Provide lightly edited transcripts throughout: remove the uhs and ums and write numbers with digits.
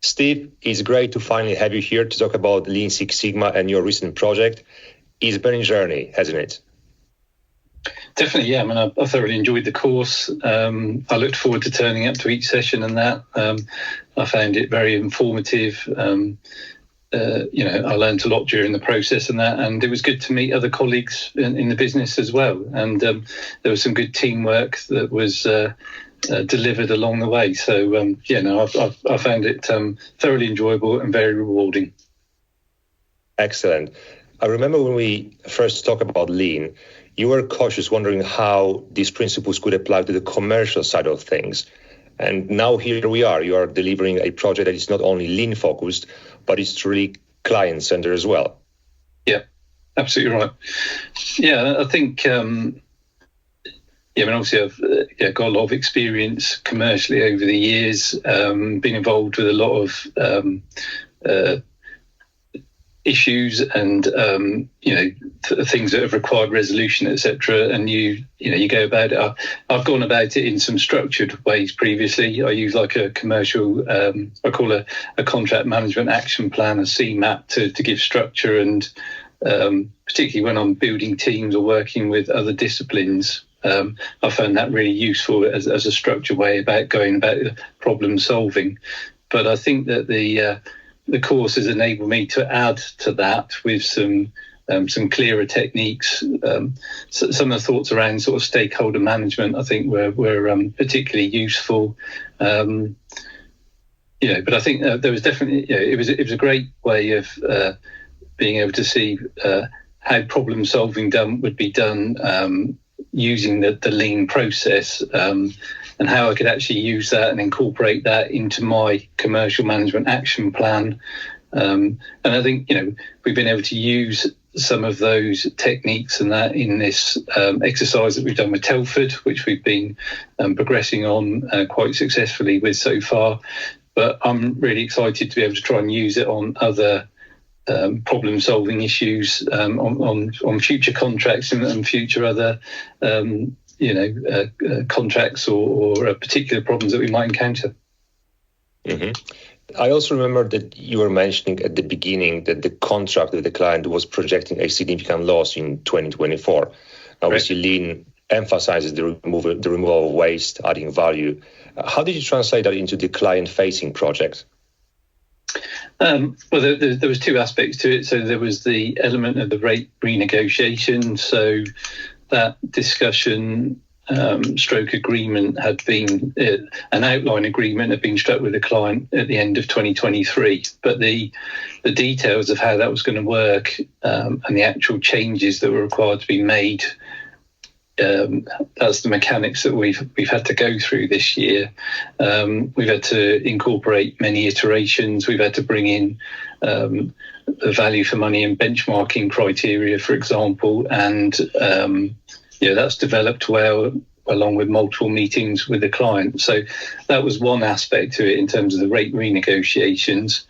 Steve, it's great to finally have you here to talk about Lean Six Sigma and your recent project. It's been a journey, hasn't it? Definitely, yeah. I mean, I thoroughly enjoyed the course. I looked forward to turning up to each session and that. I found it very informative. I learned a lot during the process and that, and it was good to meet other colleagues in the business as well. And there was some good teamwork that was delivered along the way. So, I found it thoroughly enjoyable and very rewarding. Excellent. I remember when we first talked about Lean, you were cautious, wondering how these principles could apply to the commercial side of things. And now here we are. You are delivering a project that is not only Lean focused, but it's truly client-centered as well. Yeah, absolutely right. Yeah, I think, obviously I've got a lot of experience commercially over the years, been involved with a lot of issues and things that have required resolution, etc. And you go about it. I've gone about it in some structured ways previously. I use like a commercial, I call a contract management action plan, a CMAP, to give structure, and particularly when I'm building teams or working with other disciplines. I found that really useful as a structured way about going about problem solving. But I think that the course has enabled me to add to that with some clearer techniques. Some of the thoughts around sort of stakeholder management, I think, were particularly useful. But I think there was definitely, it was a great way of being able to see how problem solving would be done using the Lean process. And how I could actually use that and incorporate that into my commercial management action plan. And I think, we've been able to use some of those techniques and that in this exercise that we've done with Telford, which we've been progressing on quite successfully with so far. But I'm really excited to be able to try and use it on other problem-solving issues on future contracts and future other contracts or particular problems that we might encounter. Mm-hmm. I also remember that you were mentioning at the beginning that the contract with the client was projecting a significant loss in 2024. Obviously, Lean emphasizes the removal of waste, adding value. How did you translate that into the client-facing project? Well, there was two aspects to it. So there was the element of the rate renegotiation. So that discussion stroke agreement had been an outline agreement had been struck with the client at the end of 2023, but the details of how that was going to work and the actual changes that were required to be made, that's the mechanics that we've had to go through this year. We've had to incorporate many iterations. We've had to bring in the value for money and benchmarking criteria, for example, and that's developed well along with multiple meetings with the client. So that was one aspect to it in terms of the rate renegotiations.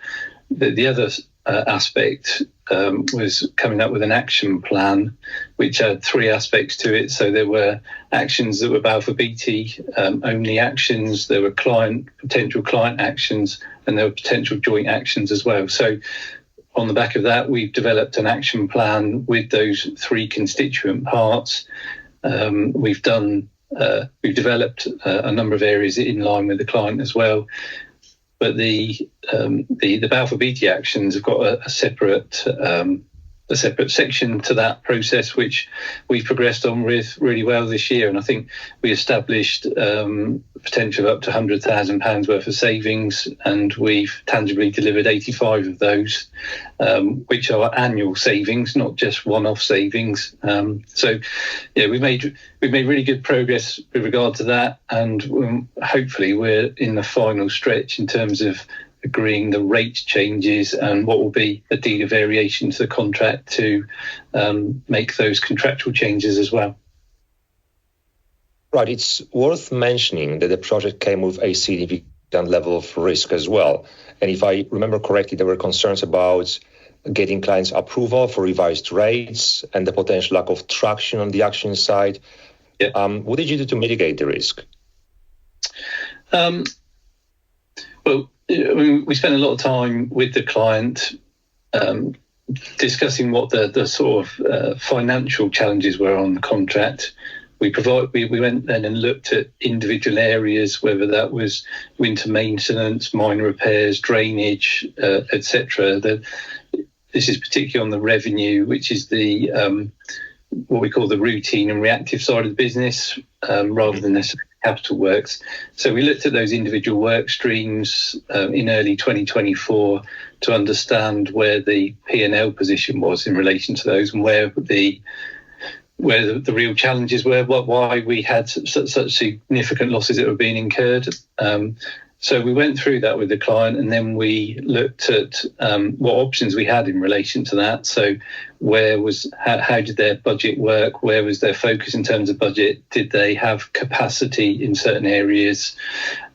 The other aspect was coming up with an action plan, which had three aspects to it. So there were actions that were Balfour Beatty only actions, there were potential client actions, and there were potential joint actions as well. So on the back of that, we've developed an action plan with those three constituent parts. We've developed a number of areas in line with the client as well. But the Balfour Beatty actions have got a separate section to that process, which we've progressed on with really well this year. And I think we established potential up to £100,000 worth of savings, and we've tangibly delivered 85 of those, which are annual savings, not just one-off savings. We've made really good progress with regard to that, and hopefully we're in the final stretch in terms of agreeing the rate changes and what will be a deed of variation to the contract to make those contractual changes as well. Right. It's worth mentioning that the project came with a significant level of risk as well. And if I remember correctly, there were concerns about getting clients' approval for revised rates and the potential lack of traction on the action side. What did you do to mitigate the risk? Well, we spent a lot of time with the client discussing what the sort of financial challenges were on the contract. We went then and looked at individual areas, whether that was winter maintenance, minor repairs, drainage, etc. This is particularly on the revenue, which is the what we call the routine and reactive side of the business, rather than necessarily capital works. So we looked at those individual work streams in early 2024 to understand where the P&L position was in relation to those, and where the real challenges were, why we had such significant losses that were being incurred. So we went through that with the client, and then we looked at what options we had in relation to that. So how did their budget work? Where was their focus in terms of budget? Did they have capacity in certain areas?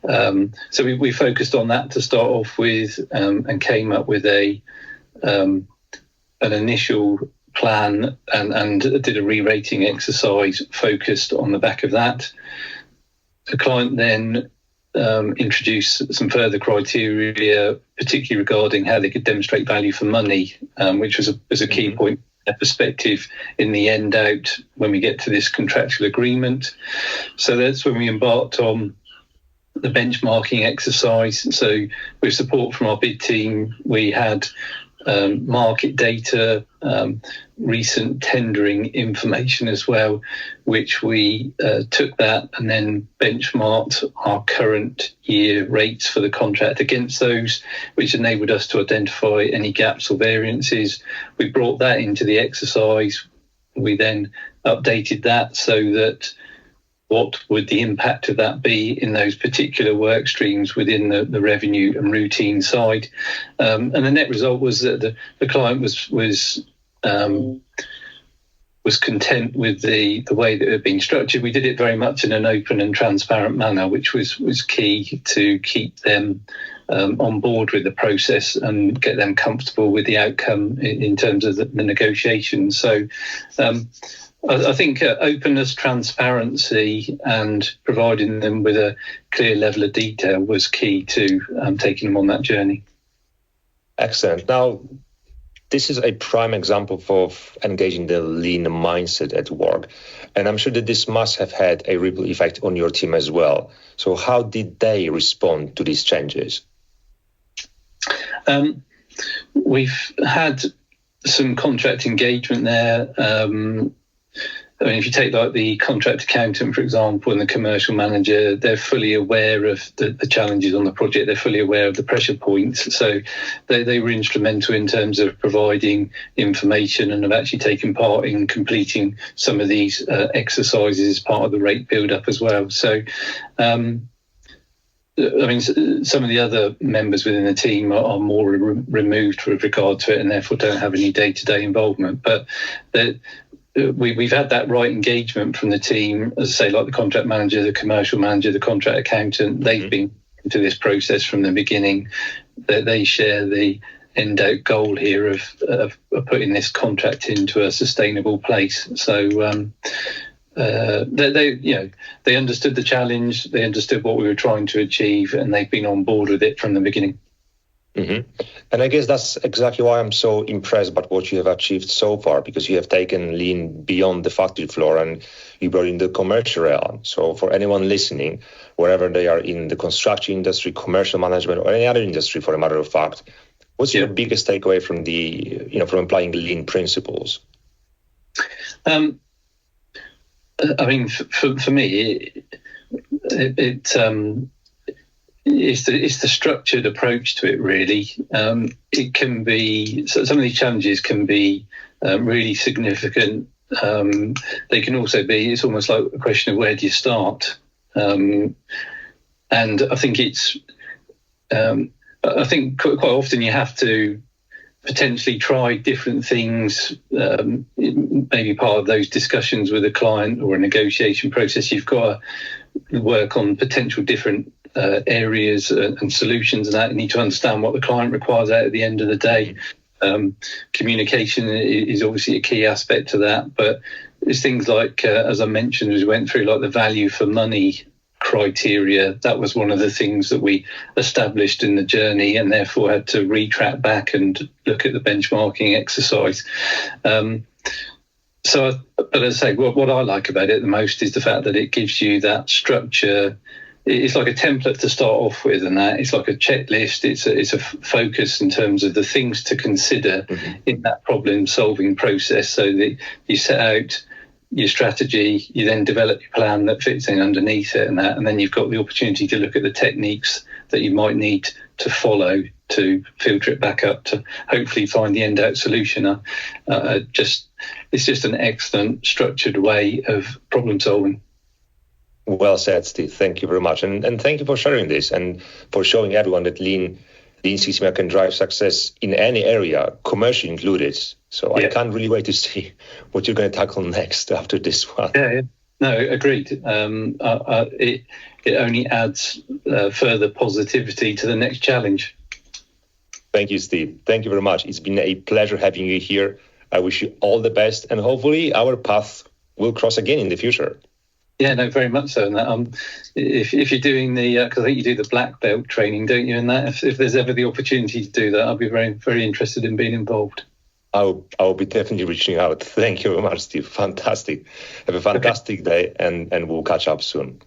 So we focused on that to start off with, and came up with an initial plan and did a re-rating exercise focused on the back of that. The client then introduced some further criteria, particularly regarding how they could demonstrate value for money, which was a key point, a perspective in the end out when we get to this contractual agreement. So that's when we embarked on the benchmarking exercise. So with support from our bid team, we had market data, recent tendering information as well, which we took that and then benchmarked our current year rates for the contract against those, which enabled us to identify any gaps or variances. We brought that into the exercise. We then updated that so that what would the impact of that be in those particular work streams within the revenue and routine side. And the net result was that the client was content with the way that it had been structured. We did it very much in an open and transparent manner, which was key to keep them on board with the process and get them comfortable with the outcome in terms of the negotiations. So I think openness, transparency, and providing them with a clear level of detail was key to taking them on that journey. Excellent. Now, this is a prime example of engaging the lean mindset at work. And I'm sure that this must have had a ripple effect on your team as well. So how did they respond to these changes? We've had some contract engagement there. I mean, if you take like the contract accountant, for example, and the commercial manager, they're fully aware of the challenges on the project. They're fully aware of the pressure points. So they were instrumental in terms of providing information and have actually taken part in completing some of these exercises as part of the rate build-up as well. So, I mean, some of the other members within the team are more removed with regard to it and therefore don't have any day-to-day involvement. But we've had that right engagement from the team, as I say, like the contract manager, the commercial manager, the contract accountant. They've been into this process from the beginning. That they share the end out goal here of putting this contract into a sustainable place. So they understood the challenge, they understood what we were trying to achieve, and they've been on board with it from the beginning. Mm-hmm. And I guess that's exactly why I'm so impressed by what you have achieved so far, because you have taken lean beyond the factory floor and you brought in the commercial realm. So for anyone listening, wherever they are in the construction industry, commercial management, or any other industry, for a matter of fact, what's your biggest takeaway from from applying lean principles? I mean, for me, it's the structured approach to it, really. It can be, some of these challenges can be really significant. They can also be, it's almost like a question of where do you start? And I think quite often you have to potentially try different things. Maybe part of those discussions with a client or a negotiation process, you've got to work on potential different areas and solutions, and that you need to understand what the client requires out at the end of the day. Communication is obviously a key aspect to that, but it's things like, as I mentioned, as we went through, like the value for money criteria. That was one of the things that we established in the journey, and therefore had to retrack back and look at the benchmarking exercise. But as I say, what I like about it the most is the fact that it gives you that structure. It's like a template to start off with, and that it's like a checklist. It's a focus in terms of the things to consider in that problem-solving process, so that you set out your strategy, you then develop your plan that fits in underneath it, and then you've got the opportunity to look at the techniques that you might need to follow to filter it back up to hopefully find the end-out solution. It's just an excellent structured way of problem-solving. Well said, Steve. Thank you very much. And thank you for sharing this and for showing everyone that Lean Six Sigma can drive success in any area, commercial included. So I can't really wait to see what you're going to tackle next after this one. Yeah. No, agreed. It only adds further positivity to the next challenge. Thank you, Steve. Thank you very much. It's been a pleasure having you here. I wish you all the best, and hopefully our path will cross again in the future. Yeah, no, very much so. And that, if you're doing because I think you do the black belt training, don't you? And that, if there's ever the opportunity to do that, I'll be very, very interested in being involved. I'll be definitely reaching out. Thank you very much, Steve. Fantastic. Have a fantastic day, and we'll catch up soon.